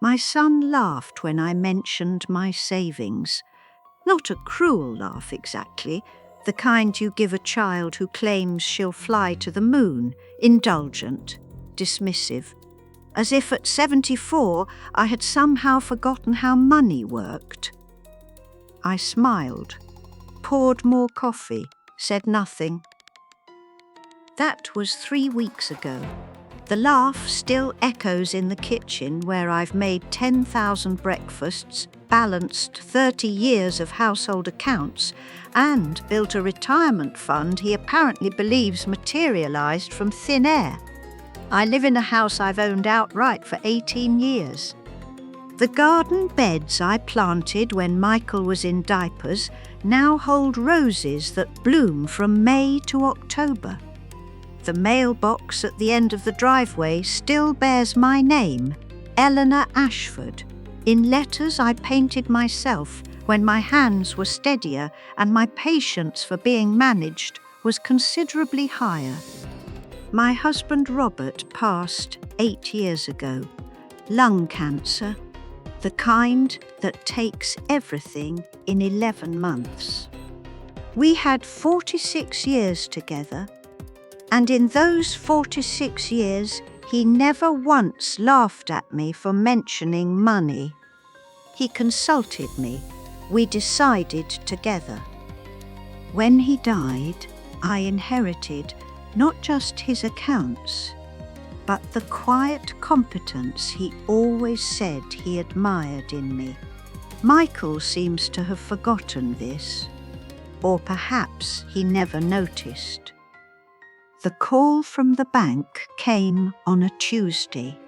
My son laughed when I mentioned my savings. Not a cruel laugh exactly, the kind you give a child who claims she'll fly to the moon, indulgent, dismissive, as if at 74 I had somehow forgotten how money worked. I smiled, poured more coffee, said nothing. That was 3 weeks ago. The laugh still echoes in the kitchen where I've made 10,000 breakfasts, balanced 30 years of household accounts, and built a retirement fund he apparently believes materialised from thin air. I live in a house I've owned outright for 18 years. The garden beds I planted when Michael was in diapers now hold roses that bloom from May to October. The mailbox at the end of the driveway still bears my name, Eleanor Ashford, in letters I painted myself when my hands were steadier and my patience for being managed was considerably higher. My husband Robert passed 8 years ago. Lung cancer, the kind that takes everything in 11 months. We had 46 years together, and in those 46 years, he never once laughed at me for mentioning money. He consulted me. We decided together. When he died, I inherited not just his accounts, but the quiet competence he always said he admired in me. Michael seems to have forgotten this, or perhaps he never noticed. The call from the bank came on a Tuesday.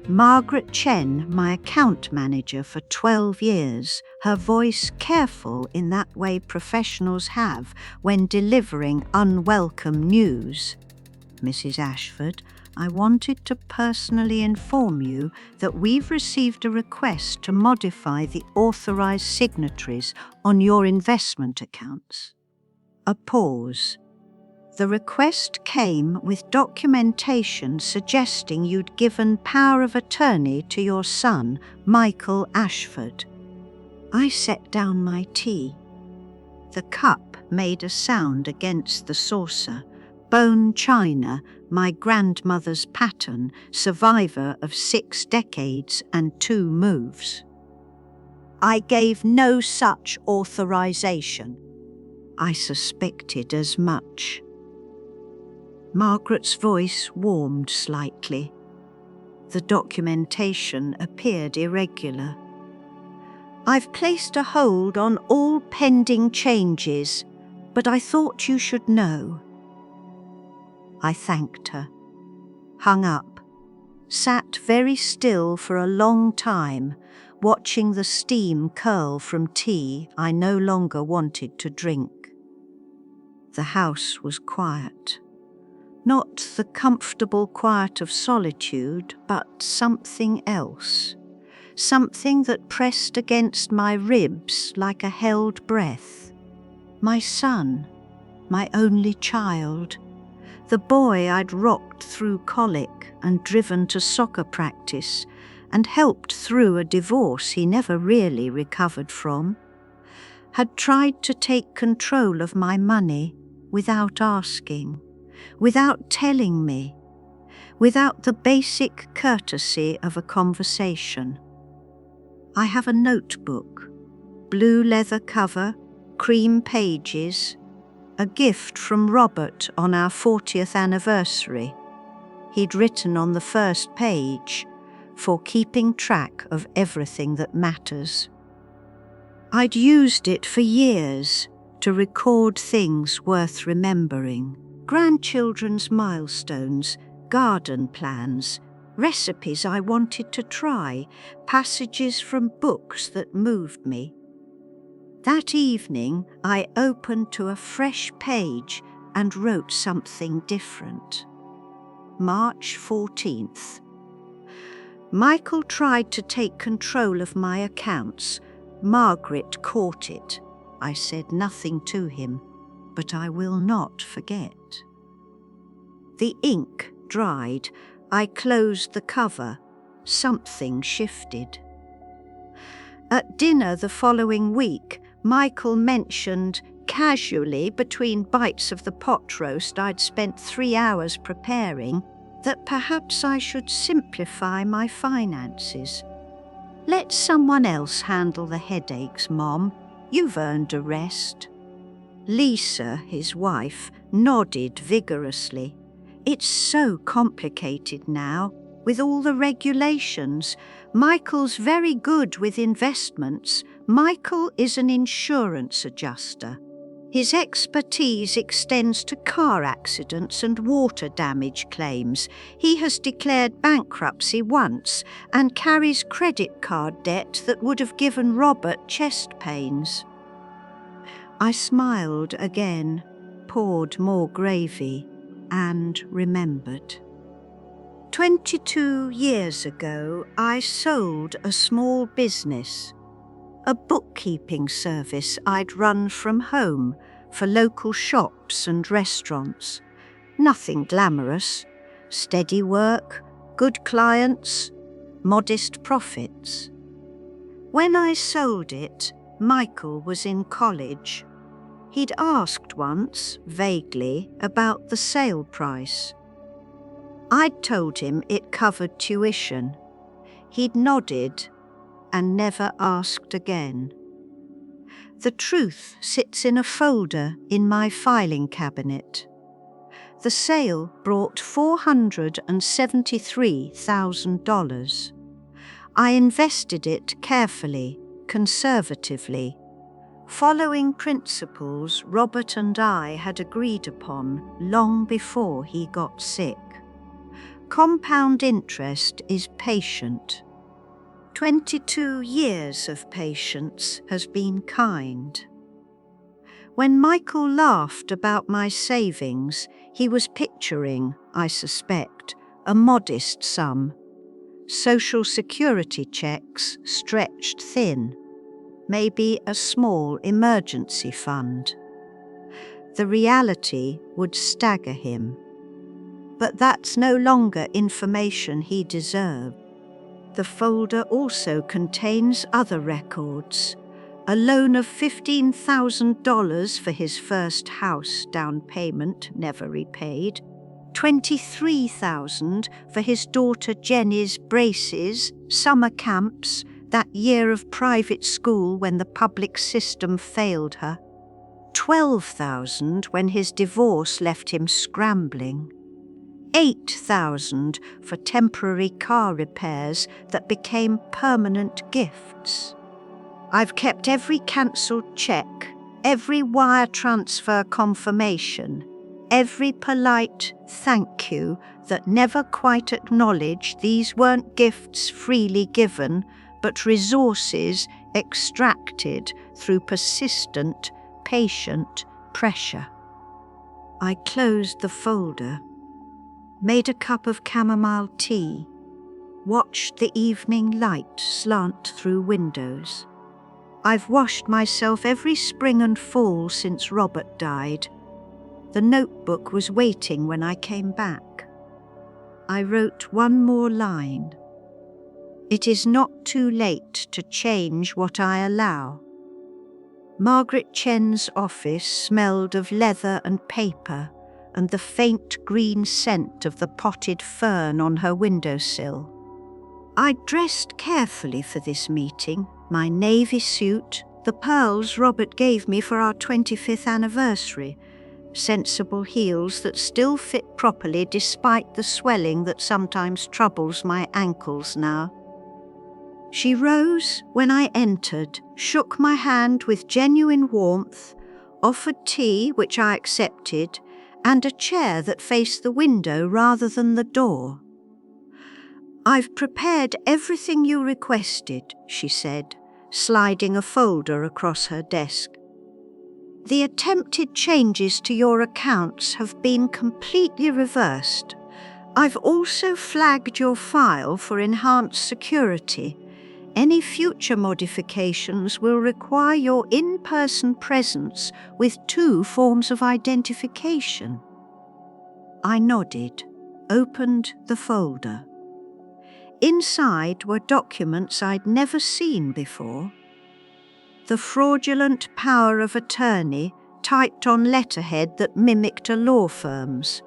Margaret Chen, my account manager for 12 years, her voice careful in that way professionals have when delivering unwelcome news. Mrs. Ashford, I wanted to personally inform you that we've received a request to modify the authorised signatories on your investment accounts. A pause. The request came with documentation suggesting you'd given power of attorney to your son, Michael Ashford. I set down my tea. The cup made a sound against the saucer. Bone china, my grandmother's pattern, survivor of 6 decades and 2 moves. I gave no such authorization. I suspected as much. Margaret's voice warmed slightly. The documentation appeared irregular. I've placed a hold on all pending changes, but I thought you should know. I thanked her, hung up, sat very still for a long time, watching the steam curl from tea I no longer wanted to drink. The house was quiet. Not the comfortable quiet of solitude, but something else. Something that pressed against my ribs like a held breath. My son, my only child, the boy I'd rocked through colic and driven to soccer practice and helped through a divorce he never really recovered from, had tried to take control of my money without asking, without telling me, without the basic courtesy of a conversation. I have a notebook, blue leather cover, cream pages, a gift from Robert on our 40th anniversary. He'd written on the first page, for keeping track of everything that matters. I'd used it for years to record things worth remembering. Grandchildren's milestones, garden plans, recipes I wanted to try, passages from books that moved me. That evening, I opened to a fresh page and wrote something different. March 14th. Michael tried to take control of my accounts. Margaret caught it. I said nothing to him, but I will not forget. The ink dried. I closed the cover, something shifted. At dinner the following week, Michael mentioned casually, between bites of the pot roast I'd spent 3 hours preparing, that perhaps I should simplify my finances. "Let someone else handle the headaches, Mom. You've earned a rest." Lisa, his wife, nodded vigorously. "It's so complicated now, with all the regulations. Michael's very good with investments. Michael is an insurance adjuster. His expertise extends to car accidents and water damage claims. He has declared bankruptcy once and carries credit card debt that would have given Robert chest pains." I smiled again, poured more gravy, and remembered. 22 years ago, I sold a small business, a bookkeeping service I'd run from home for local shops and restaurants. Nothing glamorous, steady work, good clients, modest profits. When I sold it, Michael was in college. He'd asked once, vaguely, about the sale price. I'd told him it covered tuition. He'd nodded and never asked again. The truth sits in a folder in my filing cabinet. The sale brought $473,000. I invested it carefully, conservatively, following principles Robert and I had agreed upon long before he got sick. Compound interest is patient. 22 years of patience has been kind. When Michael laughed about my savings, he was picturing, I suspect, a modest sum. Social security checks stretched thin. Maybe a small emergency fund. The reality would stagger him. But that's no longer information he deserved. The folder also contains other records. A loan of $15,000 for his first house down payment, never repaid. $23,000 for his daughter Jenny's braces, summer camps, that year of private school when the public system failed her. $12,000 when his divorce left him scrambling. $8,000 for temporary car repairs that became permanent gifts. I've kept every cancelled cheque, every wire transfer confirmation, every polite thank you that never quite acknowledged these weren't gifts freely given, but resources extracted through persistent, patient pressure. I closed the folder, made a cup of chamomile tea, watched the evening light slant through windows. I've washed myself every spring and fall since Robert died. The notebook was waiting when I came back. I wrote one more line. It is not too late to change what I allow. Margaret Chen's office smelled of leather and paper and the faint green scent of the potted fern on her windowsill. I'd dressed carefully for this meeting, my navy suit, the pearls Robert gave me for our 25th anniversary, sensible heels that still fit properly despite the swelling that sometimes troubles my ankles now. She rose when I entered, shook my hand with genuine warmth, offered tea, which I accepted, and a chair that faced the window rather than the door. "I've prepared everything you requested," she said, sliding a folder across her desk. "The attempted changes to your accounts have been completely reversed. I've also flagged your file for enhanced security. Any future modifications will require your in-person presence with 2 forms of identification." I nodded, opened the folder. Inside were documents I'd never seen before. The fraudulent power of attorney typed on letterhead that mimicked a law firm's.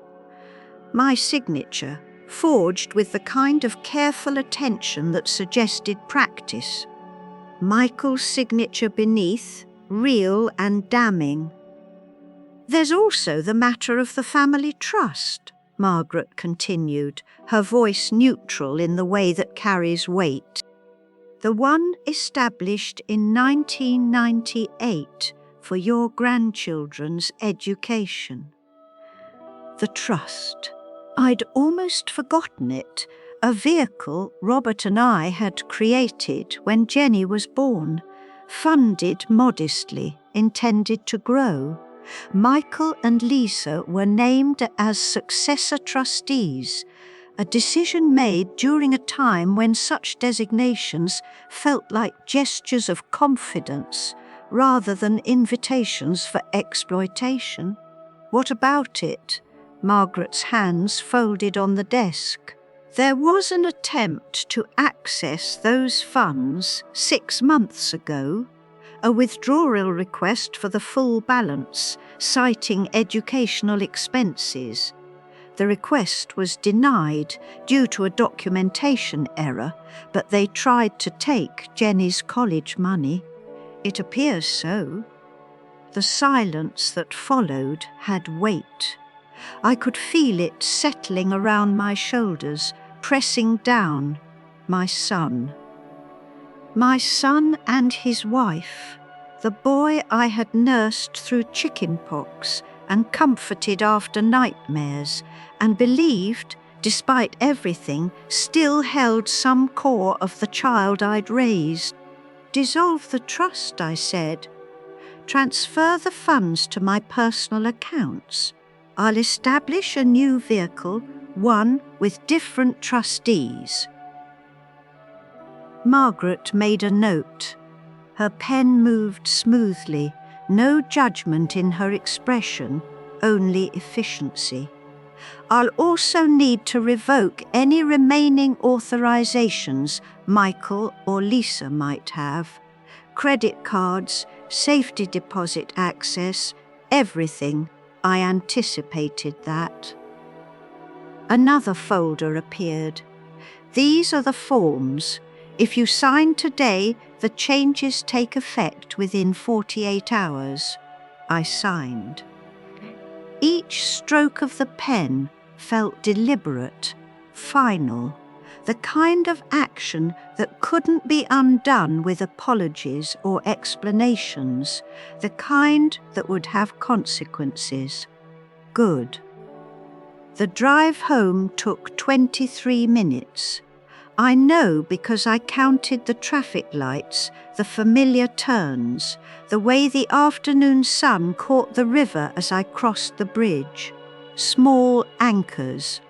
My signature, forged with the kind of careful attention that suggested practice. Michael's signature beneath, real and damning. There's also the matter of the family trust, Margaret continued, her voice neutral in the way that carries weight. The one established in 1998 for your grandchildren's education. The trust. I'd almost forgotten it, a vehicle Robert and I had created when Jenny was born, funded modestly, intended to grow. Michael and Lisa were named as successor trustees, a decision made during a time when such designations felt like gestures of confidence rather than invitations for exploitation. What about it? Margaret's hands folded on the desk. There was an attempt to access those funds 6 months ago, a withdrawal request for the full balance, citing educational expenses. The request was denied due to a documentation error, but they tried to take Jenny's college money. It appears so. The silence that followed had weight. I could feel it settling around my shoulders, pressing down. My son. My son and his wife, the boy I had nursed through chickenpox and comforted after nightmares, and believed, despite everything, still held some core of the child I'd raised. Dissolve the trust, I said. Transfer the funds to my personal accounts. I'll establish a new vehicle, one with different trustees. Margaret made a note. Her pen moved smoothly, no judgment in her expression, only efficiency. I'll also need to revoke any remaining authorizations Michael or Lisa might have. Credit cards, safety deposit access, everything. I anticipated that. Another folder appeared. These are the forms. If you sign today, the changes take effect within 48 hours. I signed. Each stroke of the pen felt deliberate, final, the kind of action that couldn't be undone with apologies or explanations, the kind that would have consequences. Good. The drive home took 23 minutes. I know because I counted the traffic lights, the familiar turns, the way the afternoon sun caught the river as I crossed the bridge. Small anchors.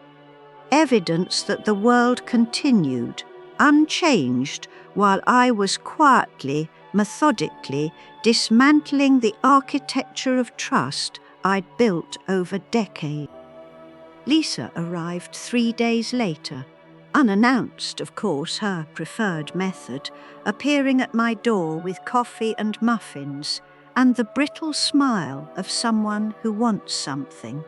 Evidence that the world continued, unchanged, while I was quietly, methodically dismantling the architecture of trust I'd built over decades. Lisa arrived 3 days later, unannounced, of course, her preferred method, appearing at my door with coffee and muffins, and the brittle smile of someone who wants something.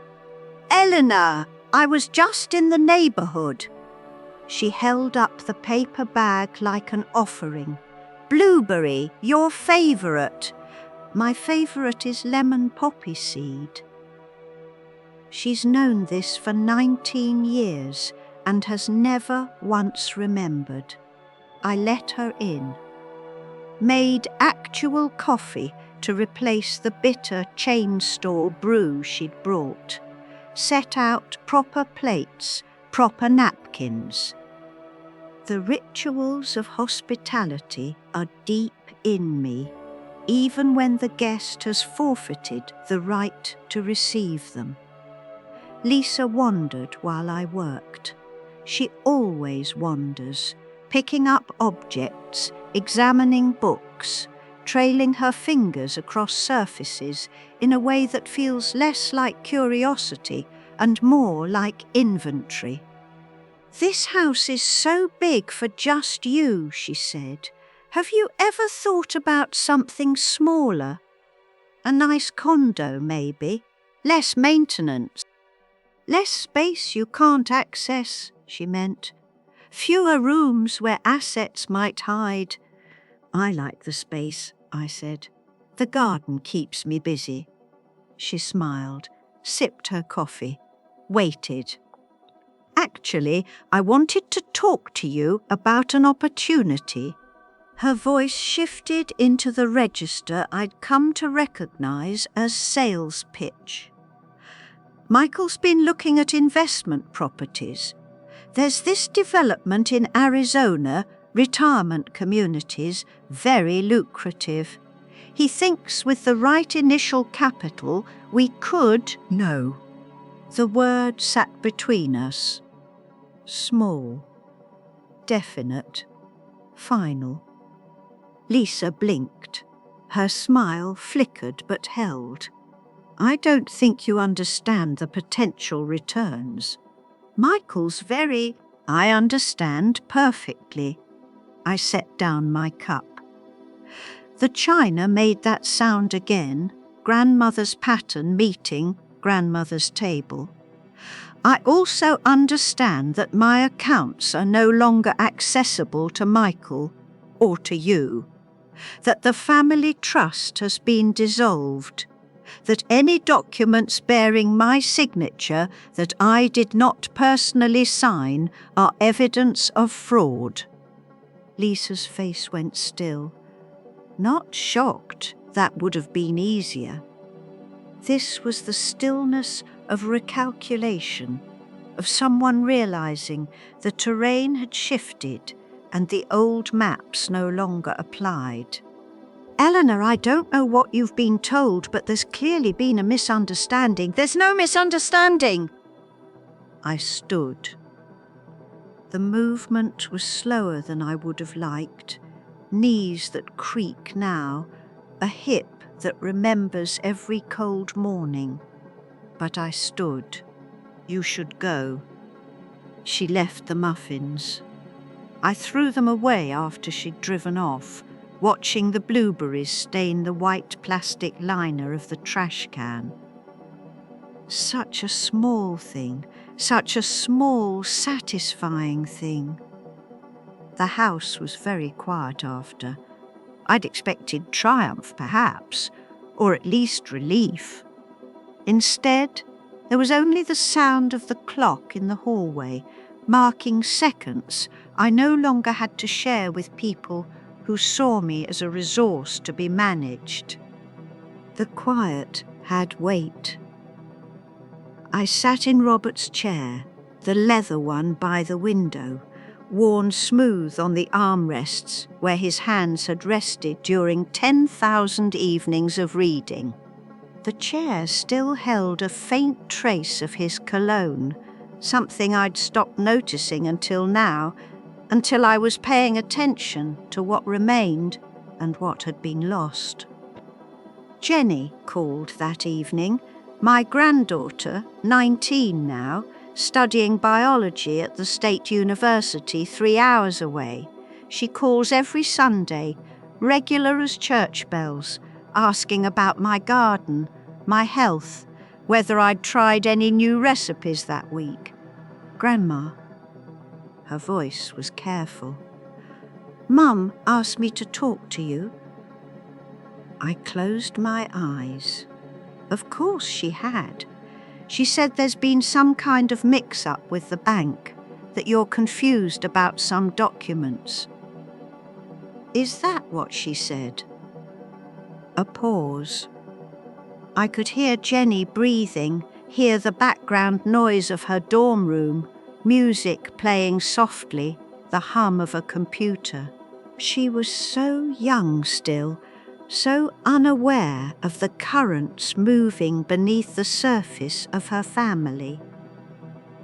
"Eleanor, I was just in the neighbourhood." She held up the paper bag like an offering. "Blueberry, your favourite." "My favourite is lemon poppy seed." She's known this for 19 years and has never once remembered. I let her in. Made actual coffee to replace the bitter chain store brew she'd brought. Set out proper plates, proper napkins. The rituals of hospitality are deep in me, even when the guest has forfeited the right to receive them. Lisa wandered while I worked. She always wanders, picking up objects, examining books, trailing her fingers across surfaces in a way that feels less like curiosity and more like inventory. "This house is so big for just you," she said. "Have you ever thought about something smaller? A nice condo, maybe. Less maintenance. Less space you can't access," she meant. "Fewer rooms where assets might hide." "I like the space," I said. "The garden keeps me busy." She smiled, sipped her coffee, waited. "Actually, I wanted to talk to you about an opportunity." Her voice shifted into the register I'd come to recognize as sales pitch. "Michael's been looking at investment properties. There's this development in Arizona, retirement communities, very lucrative. He thinks with the right initial capital we could—" "No." The word sat between us. Small. Definite. Final. Lisa blinked. Her smile flickered but held. "I don't think you understand the potential returns. Michael's very—" "I understand perfectly." I set down my cup. The china made that sound again, grandmother's pattern meeting grandmother's table. "I also understand that my accounts are no longer accessible to Michael or to you, that the family trust has been dissolved, that any documents bearing my signature that I did not personally sign are evidence of fraud." Lisa's face went still. Not shocked, that would have been easier. This was the stillness of recalculation, of someone realizing the terrain had shifted and the old maps no longer applied. "Eleanor, I don't know what you've been told, but there's clearly been a misunderstanding." "There's no misunderstanding!" I stood. The movement was slower than I would have liked, knees that creak now, a hip that remembers every cold morning. But I stood. "You should go." She left the muffins. I threw them away after she'd driven off, watching the blueberries stain the white plastic liner of the trash can. Such a small thing, such a small, satisfying thing. The house was very quiet after. I'd expected triumph, perhaps, or at least relief. Instead, there was only the sound of the clock in the hallway, marking seconds I no longer had to share with people who saw me as a resource to be managed. The quiet had weight. I sat in Robert's chair, the leather one by the window, worn smooth on the armrests where his hands had rested during 10,000 evenings of reading. The chair still held a faint trace of his cologne, something I'd stopped noticing until now, until I was paying attention to what remained and what had been lost. Jenny called that evening, my granddaughter, 19 now, studying biology at the State University 3 hours away. She calls every Sunday, regular as church bells, asking about my garden, my health, whether I'd tried any new recipes that week. "Grandma." Her voice was careful. "Mum asked me to talk to you." I closed my eyes. Of course she had. She said there's been some kind of mix-up with the bank, that you're confused about some documents. Is that what she said? A pause. I could hear Jenny breathing, hear the background noise of her dorm room, music playing softly, the hum of a computer. She was so young still, so unaware of the currents moving beneath the surface of her family.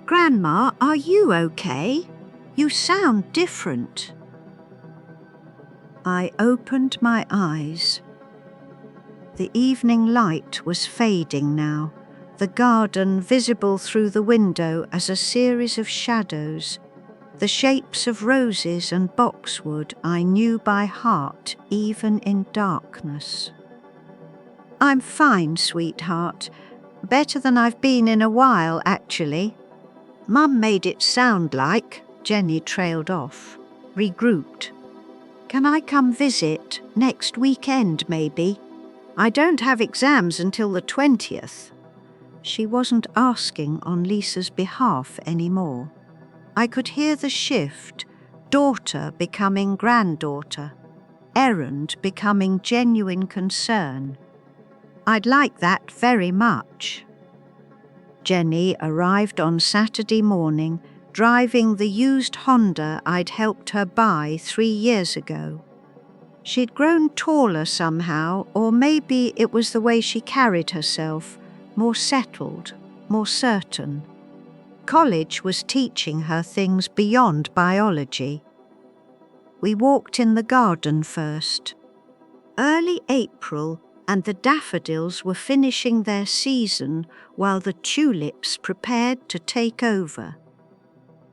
"Grandma, are you okay? You sound different." I opened my eyes. The evening light was fading now, the garden visible through the window as a series of shadows, The shapes of roses and boxwood I knew by heart even in darkness. "I'm fine, sweetheart. Better than I've been in a while, actually." Mum made it sound like. Jenny trailed off, regrouped. "Can I come visit next weekend, maybe? I don't have exams until the 20th. She wasn't asking on Lisa's behalf anymore. I could hear the shift, daughter becoming granddaughter, errand becoming genuine concern. I'd like that very much. Jenny arrived on Saturday morning, driving the used Honda I'd helped her buy 3 years ago. She'd grown taller somehow, or maybe it was the way she carried herself, more settled, more certain. College was teaching her things beyond biology. We walked in the garden first. Early April, and the daffodils were finishing their season while the tulips prepared to take over.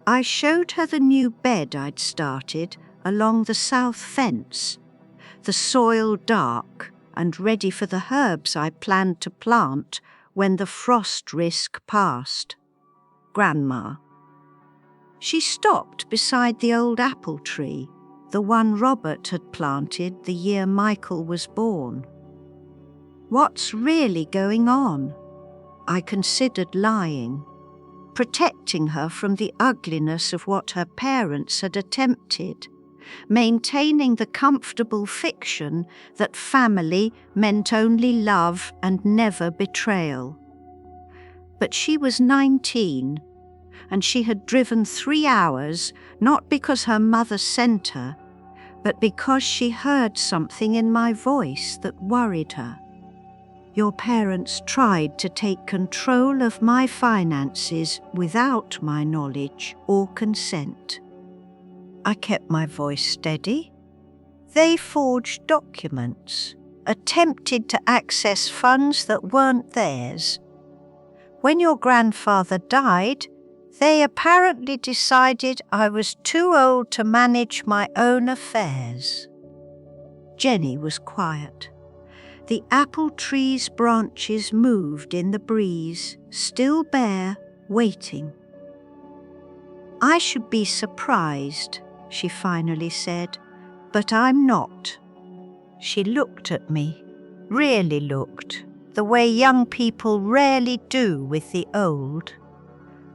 I showed her the new bed I'd started along the south fence, the soil dark and ready for the herbs I planned to plant when the frost risk passed. Grandma. She stopped beside the old apple tree, the one Robert had planted the year Michael was born. "What's really going on?" I considered lying, protecting her from the ugliness of what her parents had attempted, maintaining the comfortable fiction that family meant only love and never betrayal. But she was 19, and she had driven 3 hours, not because her mother sent her, but because she heard something in my voice that worried her. "Your parents tried to take control of my finances without my knowledge or consent." I kept my voice steady. "They forged documents, attempted to access funds that weren't theirs. When your grandfather died, they apparently decided I was too old to manage my own affairs." Jenny was quiet. The apple tree's branches moved in the breeze, still bare, waiting. "I should be surprised," she finally said, "but I'm not." She looked at me, really looked, the way young people rarely do with the old.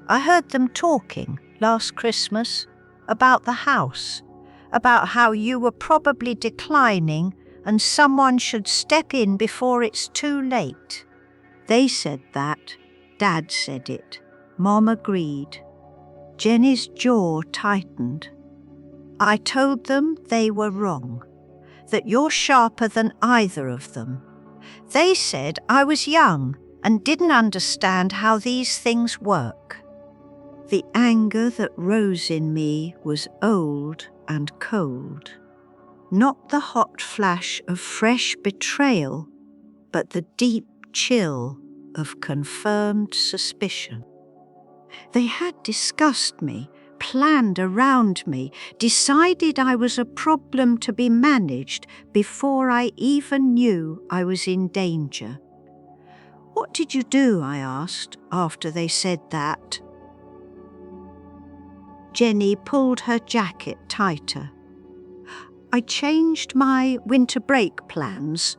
I heard them talking last Christmas about the house, about how you were probably declining and someone should step in before it's too late. They said that. Dad said it. Mom agreed. Jenny's jaw tightened. I told them they were wrong, that you're sharper than either of them. They said I was young and didn't understand how these things work. The anger that rose in me was old and cold. Not the hot flash of fresh betrayal, but the deep chill of confirmed suspicion. They had discussed me, planned around me, decided I was a problem to be managed before I even knew I was in danger. "What did you do?" I asked, after they said that. Jenny pulled her jacket tighter. "I changed my winter break plans,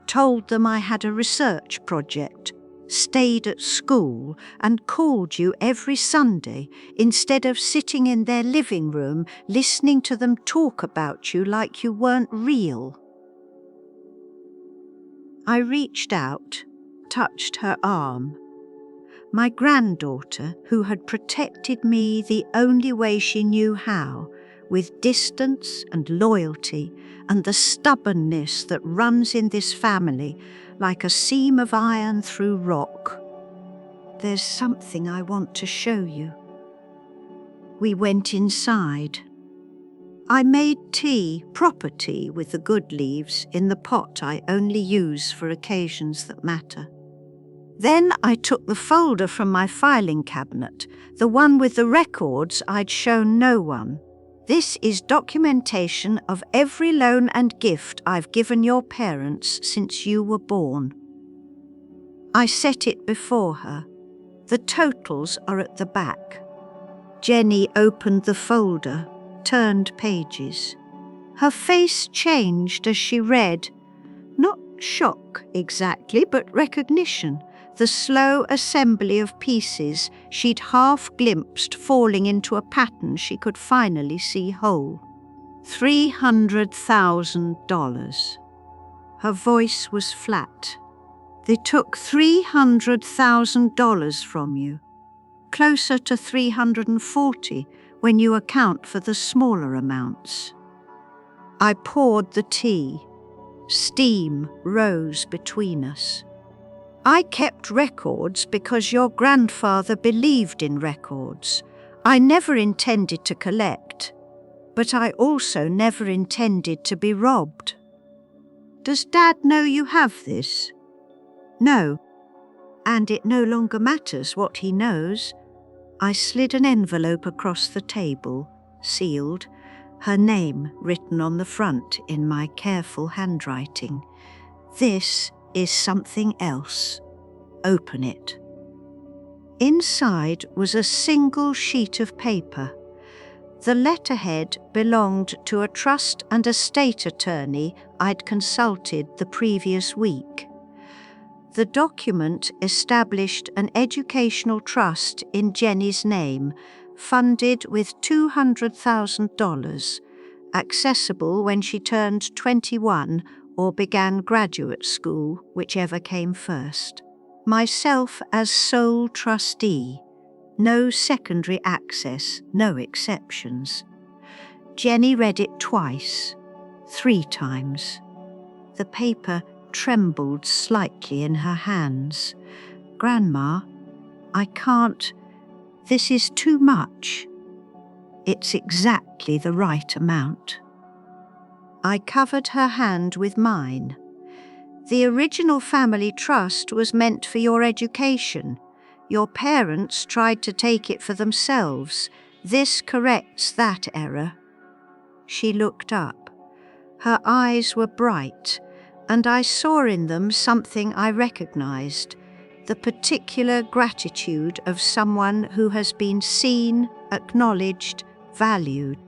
told them I had a research project, stayed at school and called you every Sunday instead of sitting in their living room listening to them talk about you like you weren't real." I reached out, touched her arm. My granddaughter, who had protected me the only way she knew how, with distance and loyalty and the stubbornness that runs in this family like a seam of iron through rock. "There's something I want to show you." We went inside. I made tea, proper tea with the good leaves, in the pot I only use for occasions that matter. Then I took the folder from my filing cabinet, the one with the records I'd shown no one. This is documentation of every loan and gift I've given your parents since you were born. I set it before her. The totals are at the back. Jenny opened the folder, turned pages. Her face changed as she read. Not shock exactly, but recognition. The slow assembly of pieces she'd half glimpsed falling into a pattern she could finally see whole. $300,000. Her voice was flat. They took $300,000 from you. Closer to 340 when you account for the smaller amounts. I poured the tea. Steam rose between us. I kept records because your grandfather believed in records. I never intended to collect, but I also never intended to be robbed. Does Dad know you have this? No, and it no longer matters what he knows. I slid an envelope across the table, sealed, her name written on the front in my careful handwriting. This is something else. Open it. Inside was a single sheet of paper. The letterhead belonged to a trust and estate attorney I'd consulted the previous week. The document established an educational trust in Jenny's name, funded with $200,000, accessible when she turned 21 or began graduate school, whichever came first. Myself as sole trustee. No secondary access, no exceptions. Jenny read it twice, 3 times. The paper trembled slightly in her hands. Grandma, I can't. This is too much. It's exactly the right amount. I covered her hand with mine. The original family trust was meant for your education. Your parents tried to take it for themselves. This corrects that error. She looked up. Her eyes were bright, and I saw in them something I recognized, the particular gratitude of someone who has been seen, acknowledged, valued.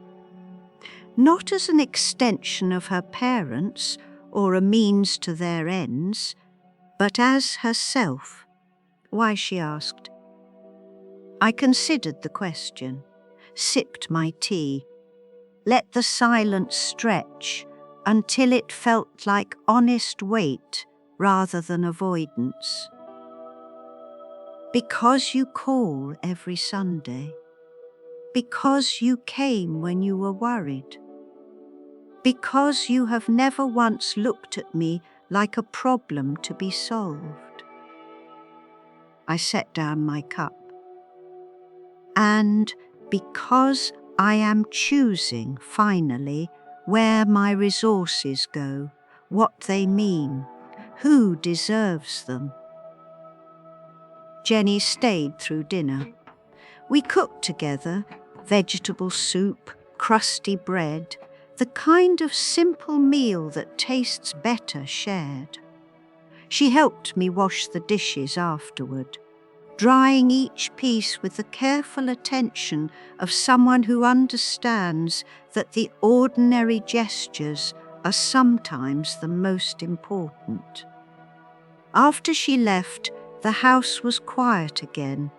Not as an extension of her parents or a means to their ends, but as herself. Why, she asked. I considered the question, sipped my tea, let the silence stretch until it felt like honest weight rather than avoidance. Because you call every Sunday. Because you came when you were worried. Because you have never once looked at me like a problem to be solved. I set down my cup. And because I am choosing, finally, where my resources go, what they mean, who deserves them. Jenny stayed through dinner. We cooked together, vegetable soup, crusty bread, the kind of simple meal that tastes better shared. She helped me wash the dishes afterward, drying each piece with the careful attention of someone who understands that the ordinary gestures are sometimes the most important. After she left, the house was quiet again,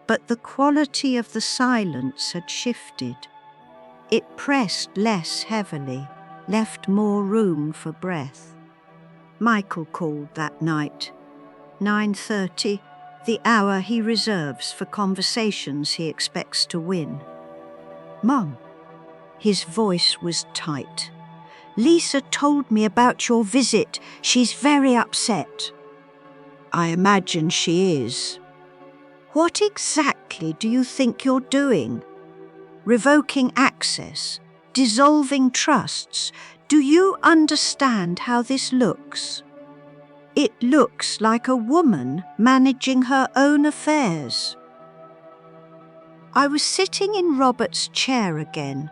but the quality of the silence had shifted. It pressed less heavily, left more room for breath. Michael called that night, 9:30, the hour he reserves for conversations he expects to win. Mum. His voice was tight. Lisa told me about your visit. She's very upset. I imagine she is. What exactly do you think you're doing? Revoking access, dissolving trusts. Do you understand how this looks? It looks like a woman managing her own affairs. I was sitting in Robert's chair again,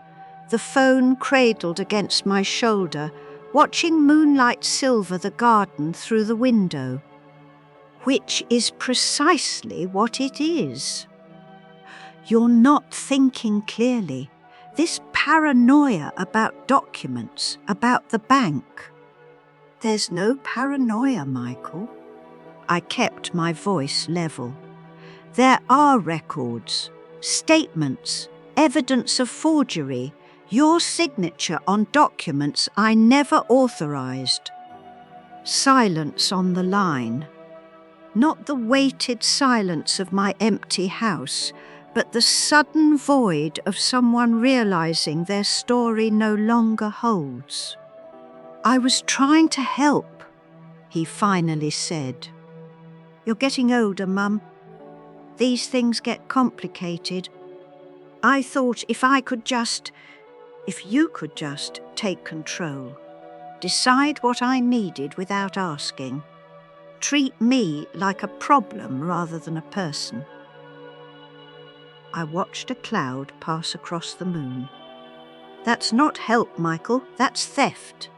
the phone cradled against my shoulder, watching moonlight silver the garden through the window. Which is precisely what it is. You're not thinking clearly. This paranoia about documents, about the bank. There's no paranoia, Michael. I kept my voice level. There are records, statements, evidence of forgery, your signature on documents I never authorized. Silence on the line. Not the weighted silence of my empty house, but the sudden void of someone realizing their story no longer holds. I was trying to help, he finally said. You're getting older, Mum. These things get complicated. I thought if you could just take control, decide what I needed without asking, treat me like a problem rather than a person. I watched a cloud pass across the moon. That's not help, Michael, that's theft.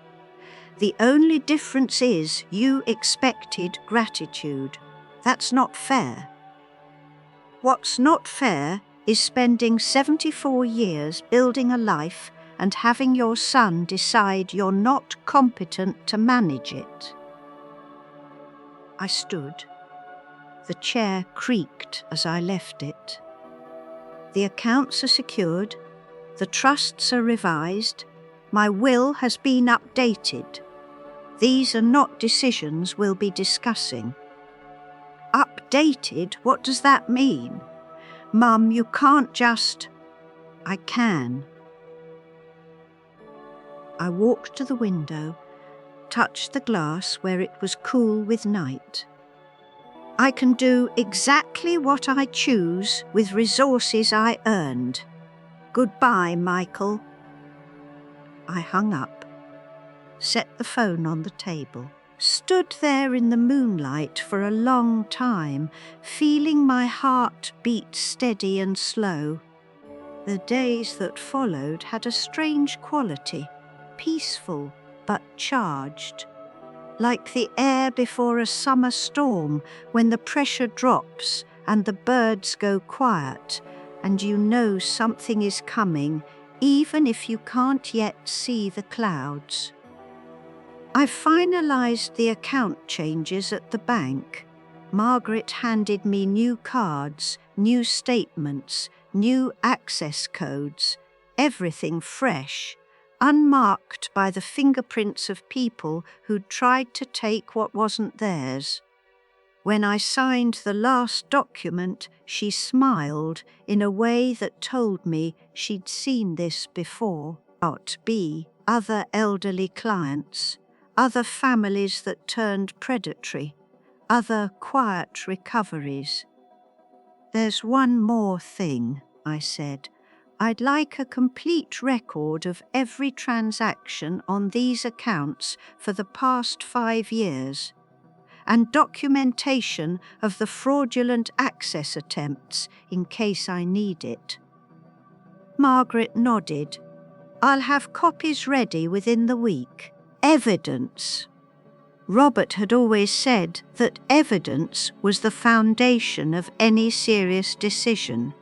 The only difference is you expected gratitude. That's not fair. What's not fair is spending 74 years building a life and having your son decide you're not competent to manage it. I stood. The chair creaked as I left it. The accounts are secured, the trusts are revised, my will has been updated. These are not decisions we'll be discussing. Updated? What does that mean? Mum, you can't just... I can. I walked to the window, touched the glass where it was cool with night. I can do exactly what I choose with resources I earned. Goodbye, Michael. I hung up, set the phone on the table, stood there in the moonlight for a long time, feeling my heart beat steady and slow. The days that followed had a strange quality, peaceful but charged. Like the air before a summer storm when the pressure drops and the birds go quiet and you know something is coming even if you can't yet see the clouds. I finalized the account changes at the bank. Margaret handed me new cards, new statements, new access codes, everything fresh, unmarked by the fingerprints of people who'd tried to take what wasn't theirs. When I signed the last document, she smiled in a way that told me she'd seen this before. B. Other elderly clients, other families that turned predatory, other quiet recoveries. There's one more thing, I said. I'd like a complete record of every transaction on these accounts for the past 5 years, and documentation of the fraudulent access attempts in case I need it. Margaret nodded. I'll have copies ready within the week. Evidence. Robert had always said that evidence was the foundation of any serious decision.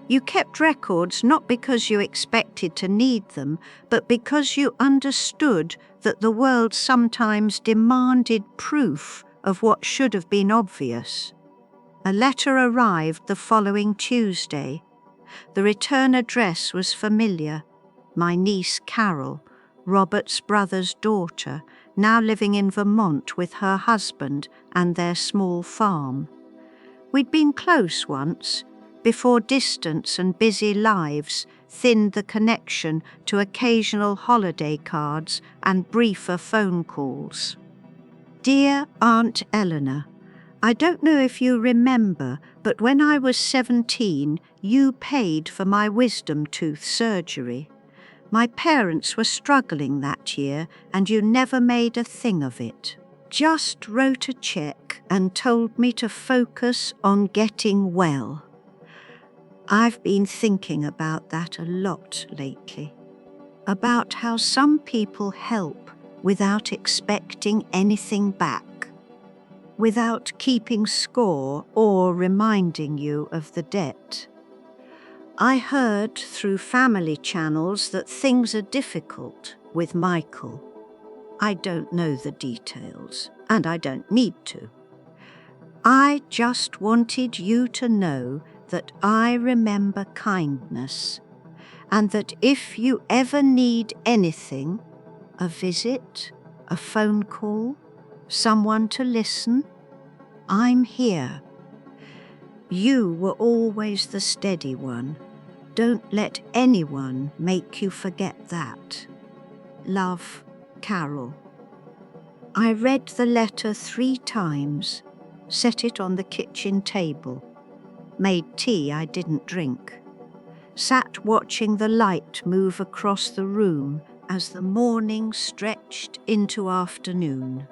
You kept records not because you expected to need them, but because you understood that the world sometimes demanded proof of what should have been obvious. A letter arrived the following Tuesday. The return address was familiar. My niece Carol, Robert's brother's daughter, now living in Vermont with her husband and their small farm. We'd been close once, before distance and busy lives thinned the connection to occasional holiday cards and briefer phone calls. Dear Aunt Eleanor, I don't know if you remember, but when I was 17, you paid for my wisdom tooth surgery. My parents were struggling that year, and you never made a thing of it. just wrote a cheque and told me to focus on getting well. I've been thinking about that a lot lately, about how some people help without expecting anything back, without keeping score or reminding you of the debt. I heard through family channels that things are difficult with Michael. I don't know the details, and I don't need to. I just wanted you to know that I remember kindness, and that if you ever need anything, a visit, a phone call, someone to listen, I'm here. You were always the steady one. Don't let anyone make you forget that. Love, Carol. I read the letter 3 times, set it on the kitchen table, made tea I didn't drink, sat watching the light move across the room as the morning stretched into afternoon.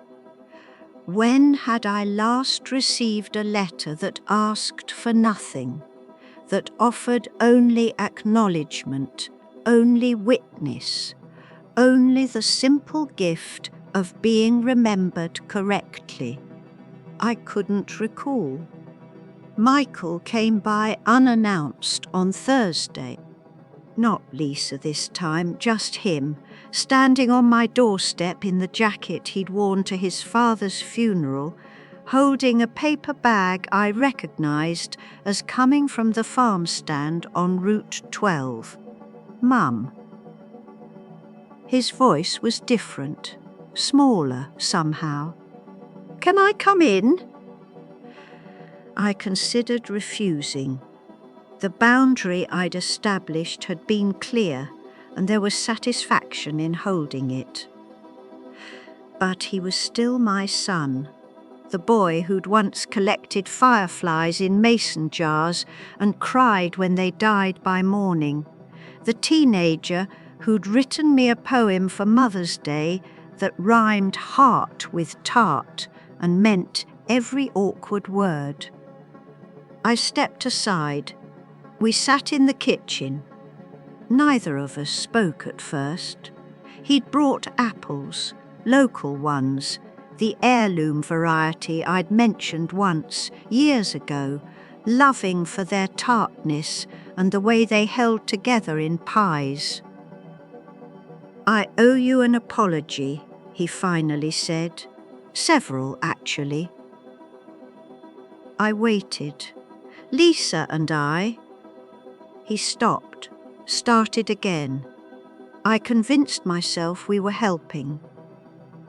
When had I last received a letter that asked for nothing, that offered only acknowledgement, only witness, only the simple gift of being remembered correctly? I couldn't recall. Michael came by unannounced on Thursday. Not Lisa this time, just him, standing on my doorstep in the jacket he'd worn to his father's funeral, holding a paper bag I recognised as coming from the farm stand on Route 12. Mum. His voice was different, smaller somehow. "Can I come in?" I considered refusing. The boundary I'd established had been clear, and there was satisfaction in holding it. But he was still my son, the boy who'd once collected fireflies in mason jars and cried when they died by morning, the teenager who'd written me a poem for Mother's Day that rhymed heart with tart and meant every awkward word. I stepped aside. We sat in the kitchen. Neither of us spoke at first. He'd brought apples, local ones, the heirloom variety I'd mentioned once, years ago, loving for their tartness and the way they held together in pies. "I owe you an apology," he finally said. "Several, actually." I waited. "Lisa and I..." He stopped, started again. I convinced myself we were helping,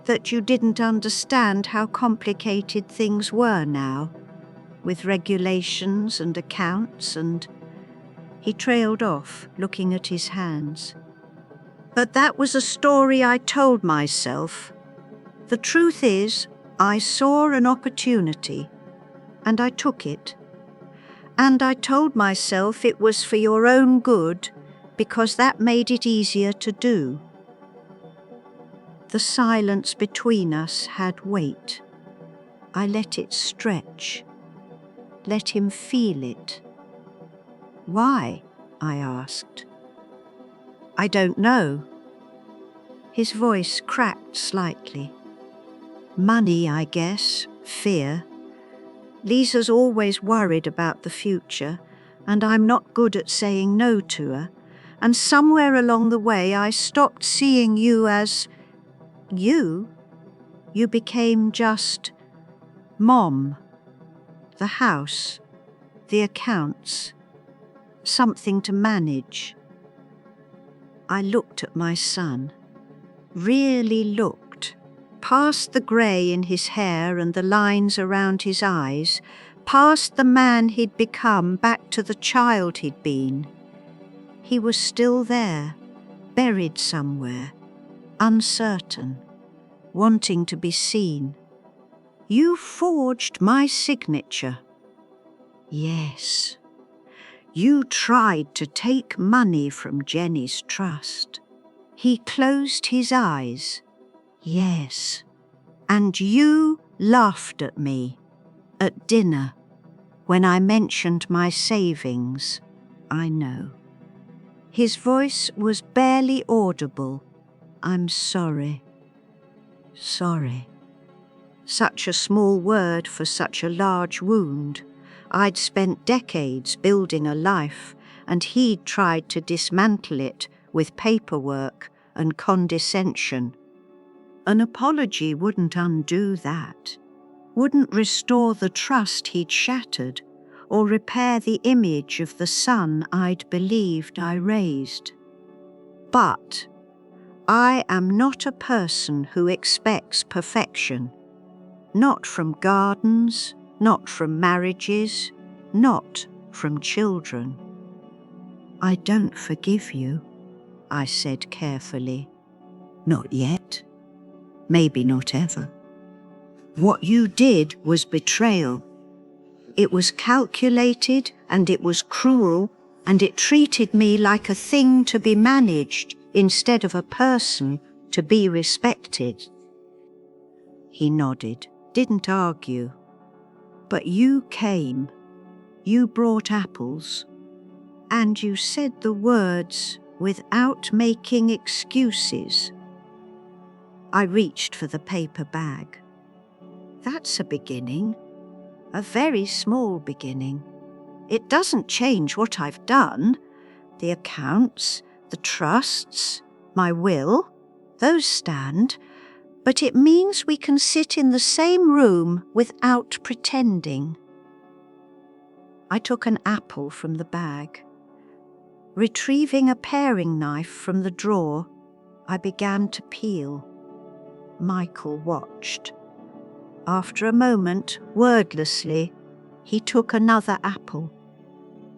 that you didn't understand how complicated things were now, with regulations and accounts and... He trailed off, looking at his hands. But that was a story I told myself. The truth is, I saw an opportunity, and I took it. And I told myself it was for your own good, because that made it easier to do. The silence between us had weight. I let it stretch, let him feel it. "Why?" I asked. "I don't know." His voice cracked slightly. "Money, I guess, fear. Lisa's always worried about the future, and I'm not good at saying no to her, and somewhere along the way I stopped seeing you as... you. You became just... Mom. The house. The accounts. Something to manage." I looked at my son. Really looked. Past the grey in his hair and the lines around his eyes, past the man he'd become back to the child he'd been. He was still there, buried somewhere, uncertain, wanting to be seen. "You forged my signature." "Yes." "You tried to take money from Jenny's trust." He closed his eyes. "Yes." And you laughed at me at dinner when I mentioned my savings, I know." His voice was barely audible. "I'm sorry. Sorry." Such a small word for such a large wound. I'd spent decades building a life, and he'd tried to dismantle it with paperwork and condescension. An apology wouldn't undo that, wouldn't restore the trust he'd shattered, or repair the image of the son I'd believed I raised. But I am not a person who expects perfection. Not from gardens, not from marriages, not from children. "I don't forgive you," I said carefully. "Not yet. Maybe not ever. What you did was betrayal. It was calculated and it was cruel, and it treated me like a thing to be managed instead of a person to be respected." He nodded, didn't argue. "But you came. You brought apples. And you said the words without making excuses." I reached for the paper bag. "That's a beginning. A very small beginning. It doesn't change what I've done. The accounts, the trusts, my will, those stand. But it means we can sit in the same room without pretending." I took an apple from the bag. Retrieving a paring knife from the drawer, I began to peel. Michael watched. After a moment, wordlessly, he took another apple,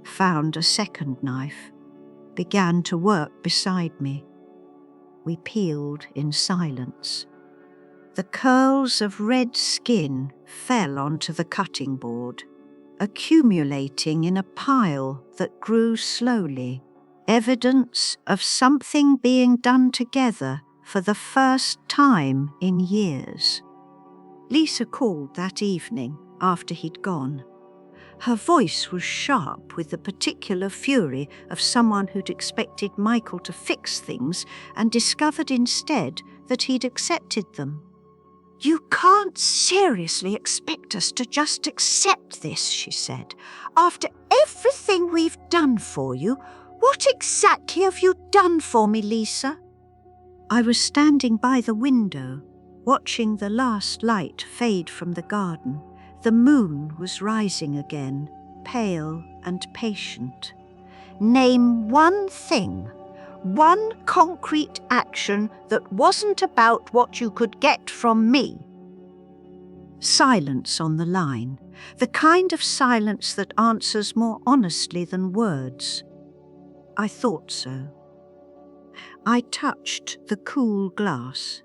found a second knife, began to work beside me. We peeled in silence. The curls of red skin fell onto the cutting board, accumulating in a pile that grew slowly, evidence of something being done together for the first time in years. Lisa called that evening after he'd gone. Her voice was sharp with the particular fury of someone who'd expected Michael to fix things and discovered instead that he'd accepted them. "You can't seriously expect us to just accept this," she said. "After everything we've done for you, what exactly have you done for me, Lisa?" I was standing by the window, watching the last light fade from the garden. The moon was rising again, pale and patient. "Name one thing, one concrete action that wasn't about what you could get from me." Silence on the line, the kind of silence that answers more honestly than words. I thought so. I touched the cool glass.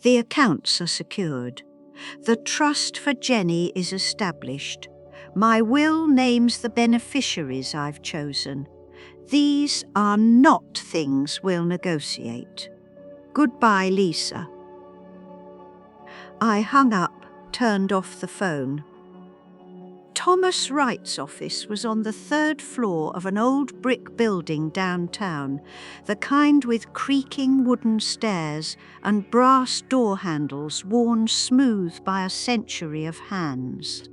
"The accounts are secured. The trust for Jenny is established. My will names the beneficiaries I've chosen. These are not things we'll negotiate. Goodbye, Lisa." I hung up, turned off the phone. Thomas Wright's office was on the third floor of an old brick building downtown, the kind with creaking wooden stairs and brass door handles worn smooth by a century of hands.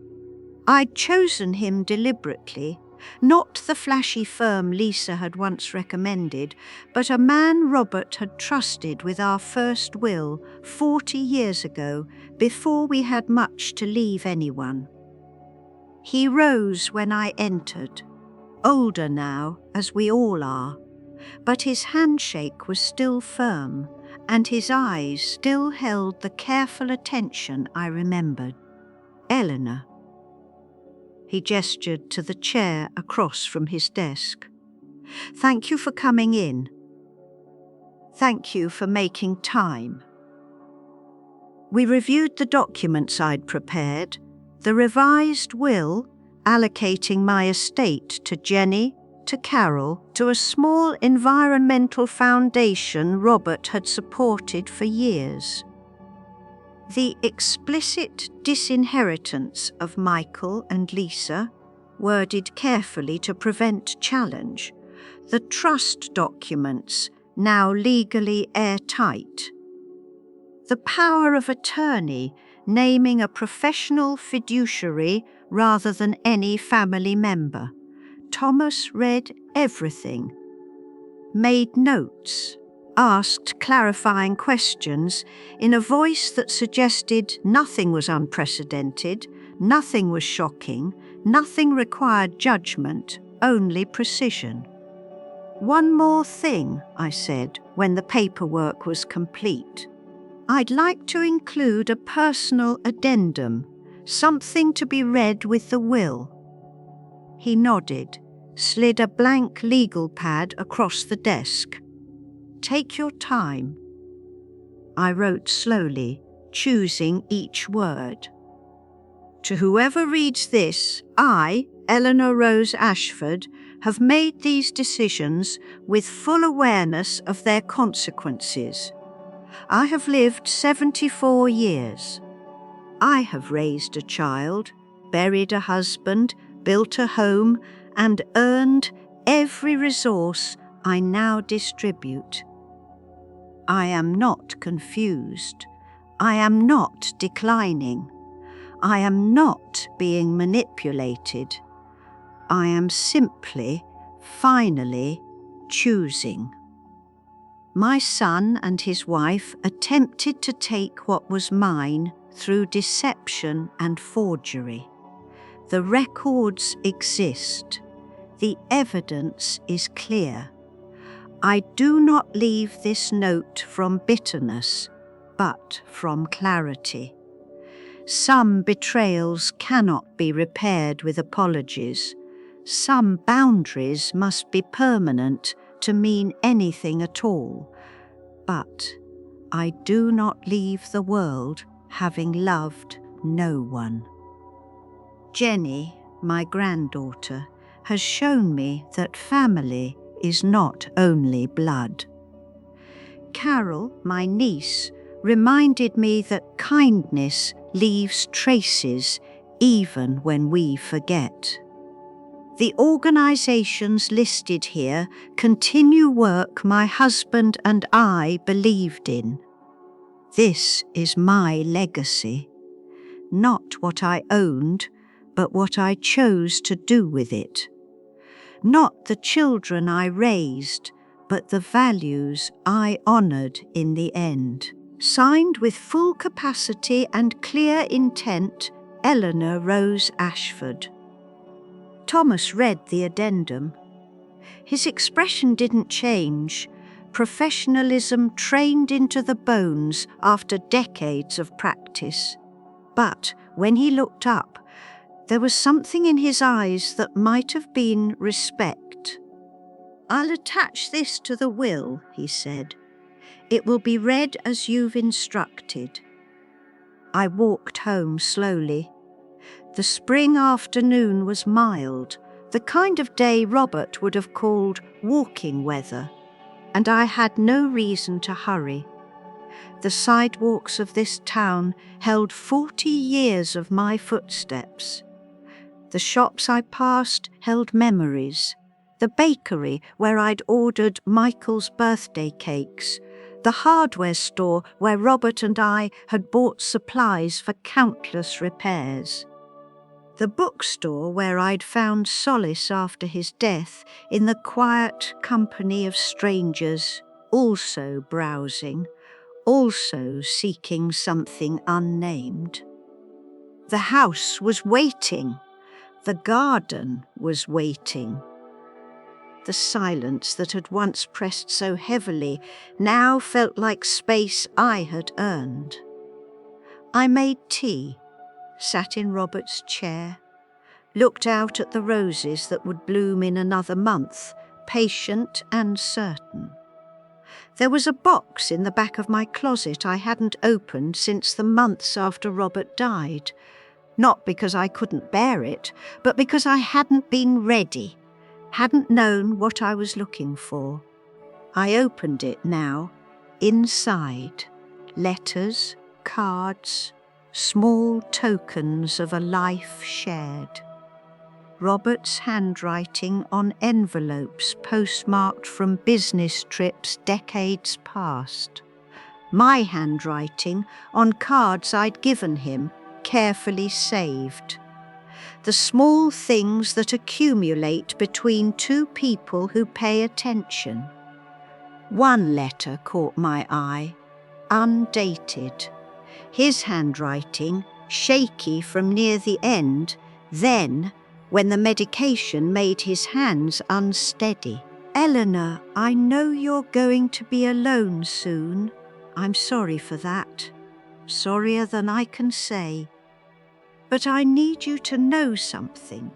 I'd chosen him deliberately, not the flashy firm Lisa had once recommended, but a man Robert had trusted with our first will 40 years ago, before we had much to leave anyone. He rose when I entered, older now, as we all are, but his handshake was still firm, and his eyes still held the careful attention I remembered. "Eleanor." He gestured to the chair across from his desk. "Thank you for coming in. Thank you for making time." We reviewed the documents I'd prepared, the revised will allocating my estate to Jenny, to Carol, to a small environmental foundation Robert had supported for years. The explicit disinheritance of Michael and Lisa, worded carefully to prevent challenge. The trust documents, now legally airtight. The power of attorney, naming a professional fiduciary rather than any family member. Thomas read everything, made notes, asked clarifying questions in a voice that suggested nothing was unprecedented, nothing was shocking, nothing required judgment, only precision. "One more thing," I said when the paperwork was complete. "I'd like to include a personal addendum, something to be read with the will." He nodded, slid a blank legal pad across the desk. "Take your time." I wrote slowly, choosing each word. "To whoever reads this, I, Eleanor Rose Ashford, have made these decisions with full awareness of their consequences. I have lived 74 years. I have raised a child, buried a husband, built a home, and earned every resource I now distribute. I am not confused. I am not declining. I am not being manipulated. I am simply, finally, choosing. My son and his wife attempted to take what was mine through deception and forgery. The records exist. The evidence is clear. I do not leave this note from bitterness, but from clarity. Some betrayals cannot be repaired with apologies. Some boundaries must be permanent to mean anything at all. But I do not leave the world having loved no one. Jenny, my granddaughter, has shown me that family is not only blood. Carol, my niece, reminded me that kindness leaves traces even when we forget. The organisations listed here continue work my husband and I believed in. This is my legacy. Not what I owned, but what I chose to do with it. Not the children I raised, but the values I honoured in the end. Signed with full capacity and clear intent, Eleanor Rose Ashford. Thomas read the addendum. His expression didn't change. Professionalism trained into the bones after decades of practice. But when he looked up, there was something in his eyes that might have been respect. "I'll attach this to the will," he said. "It will be read as you've instructed." I walked home slowly. The spring afternoon was mild, the kind of day Robert would have called walking weather, and I had no reason to hurry. The sidewalks of this town held 40 years of my footsteps. The shops I passed held memories. The bakery where I'd ordered Michael's birthday cakes. The hardware store where Robert and I had bought supplies for countless repairs. The bookstore where I'd found solace after his death in the quiet company of strangers, also browsing, also seeking something unnamed. The house was waiting. The garden was waiting. The silence that had once pressed so heavily now felt like space I had earned. I made tea, sat in Robert's chair, looked out at the roses that would bloom in another month, patient and certain. There was a box in the back of my closet I hadn't opened since the months after Robert died. Not because I couldn't bear it, but because I hadn't been ready, hadn't known what I was looking for. I opened it now. Inside, letters, cards, small tokens of a life shared. Robert's handwriting on envelopes postmarked from business trips decades past. My handwriting on cards I'd given him, carefully saved. The small things that accumulate between two people who pay attention. One letter caught my eye, undated. His handwriting, shaky from near the end, then, when the medication made his hands unsteady. Eleanor, I know you're going to be alone soon. I'm sorry for that. Sorrier than I can say. But I need you to know something.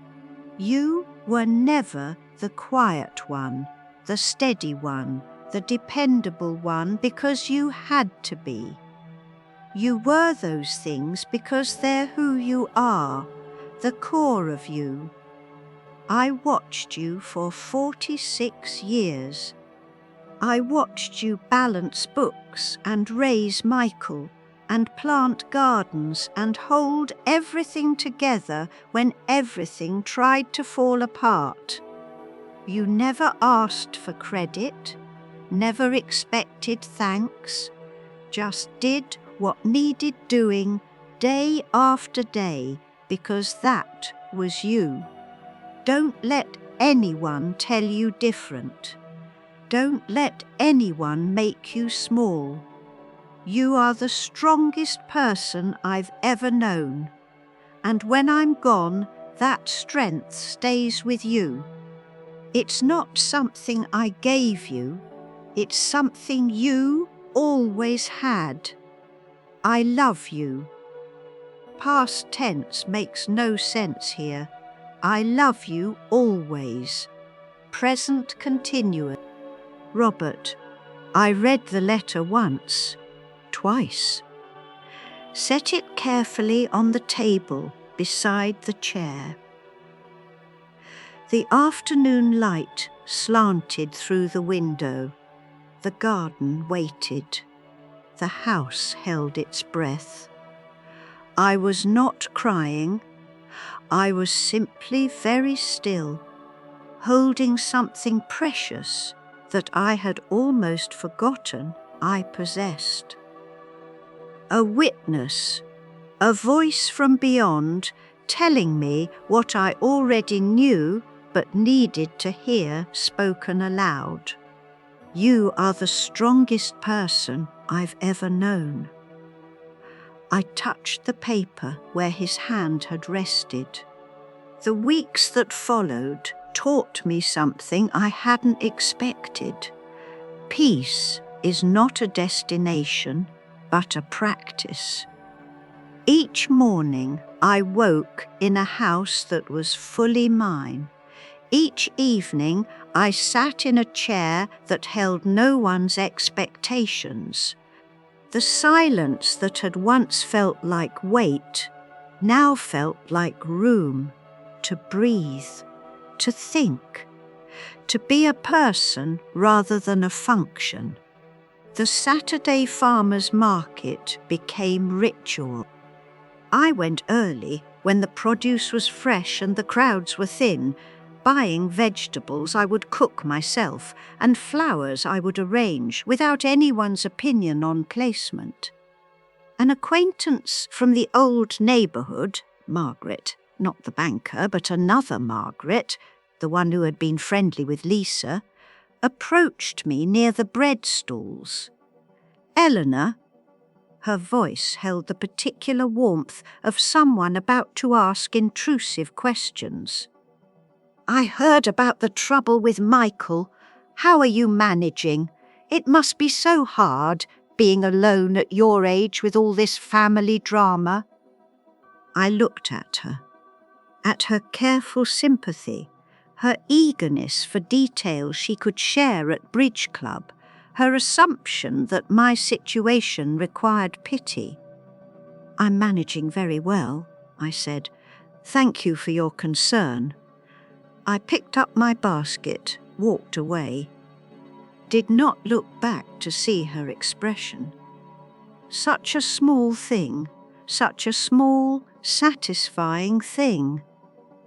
You were never the quiet one, the steady one, the dependable one because you had to be. You were those things because they're who you are, the core of you. I watched you for 46 years. I watched you balance books and raise Michael and plant gardens and hold everything together when everything tried to fall apart. You never asked for credit, never expected thanks, just did what needed doing day after day because that was you. Don't let anyone tell you different. Don't let anyone make you small. You are the strongest person I've ever known. And when I'm gone, that strength stays with you. It's not something I gave you. It's something you always had. I love you. Past tense makes no sense here. I love you always. Present continuous. Robert, I read the letter once, twice. Set it carefully on the table beside the chair. The afternoon light slanted through the window. The garden waited. The house held its breath. I was not crying. I was simply very still, holding something precious that I had almost forgotten I possessed. A witness, a voice from beyond telling me what I already knew but needed to hear spoken aloud. You are the strongest person I've ever known. I touched the paper where his hand had rested. The weeks that followed taught me something I hadn't expected. Peace is not a destination, but a practice. Each morning I woke in a house that was fully mine. Each evening I sat in a chair that held no one's expectations. The silence that had once felt like weight now felt like room to breathe, to think, to be a person rather than a function. The Saturday farmers' market became ritual. I went early when the produce was fresh and the crowds were thin. Buying vegetables I would cook myself, and flowers I would arrange without anyone's opinion on placement. An acquaintance from the old neighbourhood, Margaret, not the banker, but another Margaret, the one who had been friendly with Lisa, approached me near the bread stalls. Eleanor, her voice held the particular warmth of someone about to ask intrusive questions. I heard about the trouble with Michael. How are you managing? It must be so hard, being alone at your age with all this family drama. I looked at her careful sympathy, her eagerness for details she could share at bridge club, her assumption that my situation required pity. I'm managing very well, I said. Thank you for your concern. I picked up my basket, walked away. Did not look back to see her expression. Such a small thing, such a small, satisfying thing.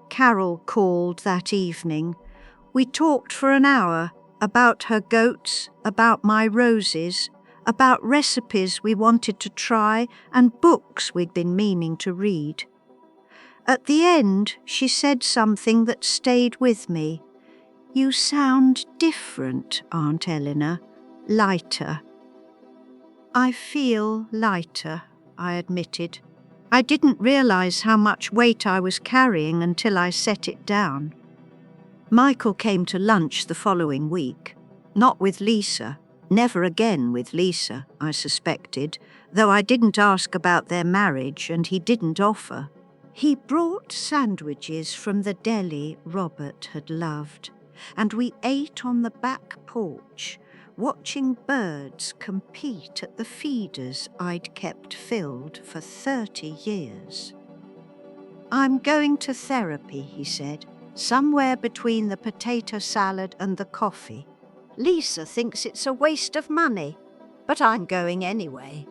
Carol called that evening. We talked for an hour about her goats, about my roses, about recipes we wanted to try and books we'd been meaning to read. At the end, she said something that stayed with me. "You sound different, Aunt Eleanor, lighter." "I feel lighter," I admitted. I didn't realise how much weight I was carrying until I set it down. Michael came to lunch the following week. Not with Lisa. Never again with Lisa, I suspected, though I didn't ask about their marriage and he didn't offer. He brought sandwiches from the deli Robert had loved, and we ate on the back porch, watching birds compete at the feeders I'd kept filled for 30 years. "I'm going to therapy," he said, "somewhere between the potato salad and the coffee. Lisa thinks it's a waste of money, but I'm going anyway."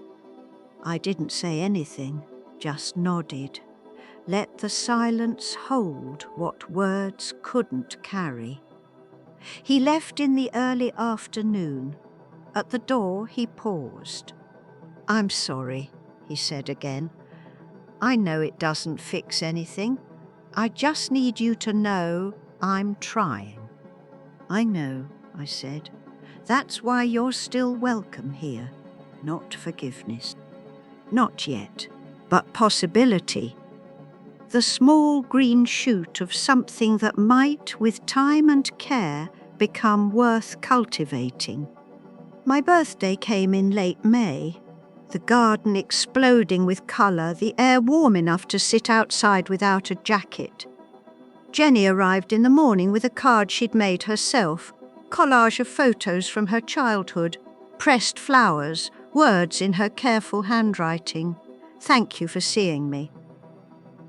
I didn't say anything, just nodded. Let the silence hold what words couldn't carry. He left in the early afternoon. At the door he paused. "I'm sorry," he said again. "I know it doesn't fix anything. I just need you to know I'm trying." "I know," I said. "That's why you're still welcome here. Not forgiveness. Not yet, but possibility. The small green shoot of something that might, with time and care, become worth cultivating." My birthday came in late May. The garden exploding with colour, the air warm enough to sit outside without a jacket. Jenny arrived in the morning with a card she'd made herself, collage of photos from her childhood, pressed flowers, words in her careful handwriting. "Thank you for seeing me."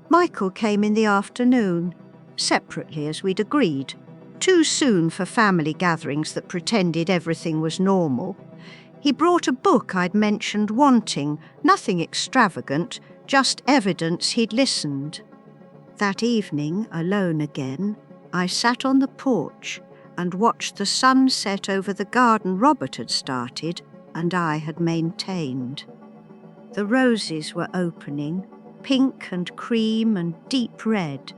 Michael came in the afternoon, separately as we'd agreed. Too soon for family gatherings that pretended everything was normal. He brought a book I'd mentioned wanting, nothing extravagant, just evidence he'd listened. That evening, alone again, I sat on the porch and watched the sun set over the garden Robert had started and I had maintained. The roses were opening, pink and cream and deep red.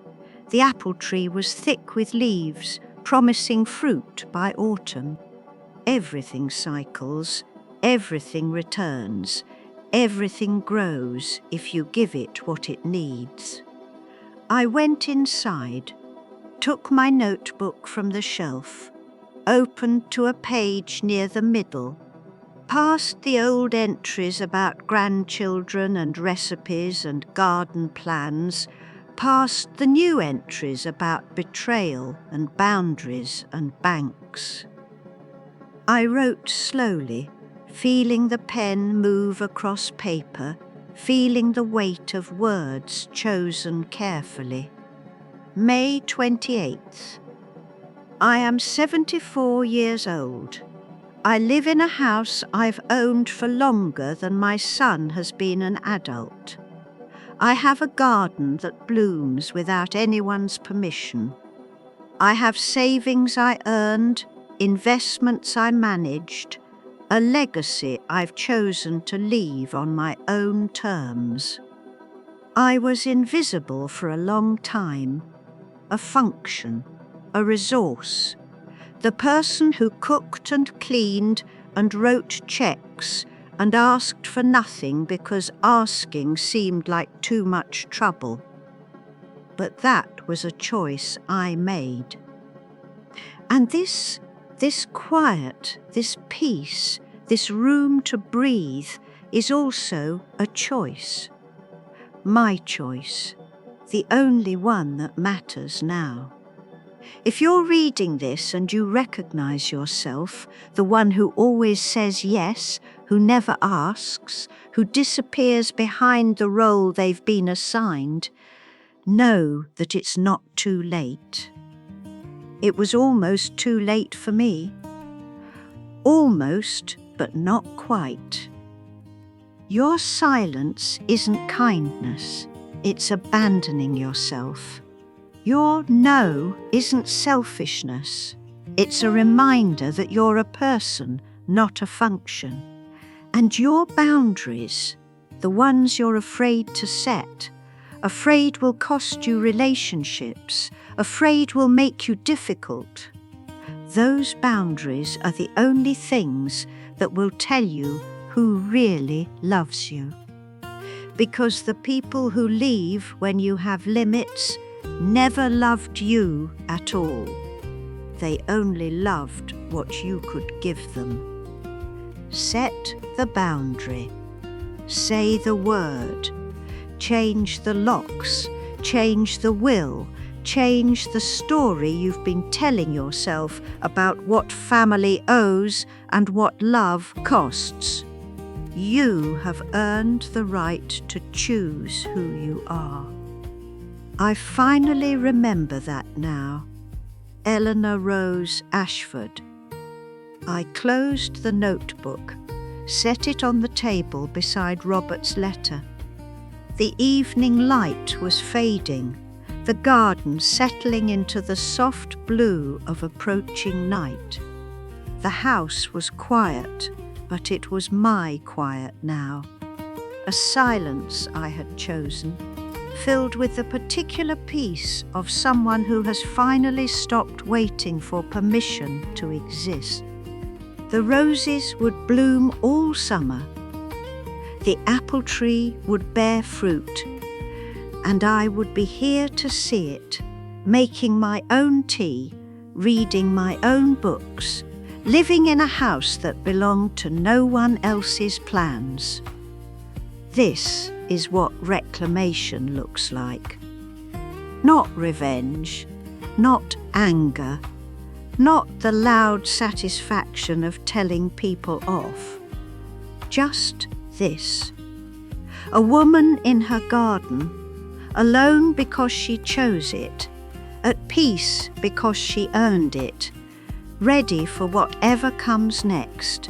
The apple tree was thick with leaves, promising fruit by autumn. Everything cycles, everything returns, everything grows if you give it what it needs. I went inside, took my notebook from the shelf, opened to a page near the middle, past the old entries about grandchildren and recipes and garden plans, past the new entries about betrayal and boundaries and banks. I wrote slowly, feeling the pen move across paper, feeling the weight of words chosen carefully. May 28th. I am 74 years old. I live in a house I've owned for longer than my son has been an adult. I have a garden that blooms without anyone's permission. I have savings I earned, investments I managed, a legacy I've chosen to leave on my own terms. I was invisible for a long time, a function, a resource, the person who cooked and cleaned and wrote checks and asked for nothing because asking seemed like too much trouble. But that was a choice I made. And this quiet, this peace, this room to breathe is also a choice. My choice, the only one that matters now. If you're reading this and you recognize yourself, the one who always says yes, who never asks, who disappears behind the role they've been assigned, know that it's not too late. It was almost too late for me. Almost, but not quite. Your silence isn't kindness, it's abandoning yourself. Your no isn't selfishness, it's a reminder that you're a person, not a function. And your boundaries, the ones you're afraid to set, afraid will cost you relationships, afraid will make you difficult. Those boundaries are the only things that will tell you who really loves you. Because the people who leave when you have limits never loved you at all. They only loved what you could give them. Set the boundary. Say the word. Change the locks. Change the will. Change the story you've been telling yourself about what family owes and what love costs. You have earned the right to choose who you are. I finally remember that now. Eleanor Rose Ashford. I closed the notebook, set it on the table beside Robert's letter. The evening light was fading, the garden settling into the soft blue of approaching night. The house was quiet, but it was my quiet now. A silence I had chosen, filled with the particular peace of someone who has finally stopped waiting for permission to exist. The roses would bloom all summer. The apple tree would bear fruit, and I would be here to see it, making my own tea, reading my own books, living in a house that belonged to no one else's plans. This is what reclamation looks like. Not revenge, not anger, not the loud satisfaction of telling people off. Just this. A woman in her garden, alone because she chose it, at peace because she earned it, ready for whatever comes next,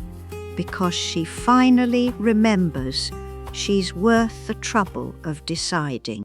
because she finally remembers she's worth the trouble of deciding.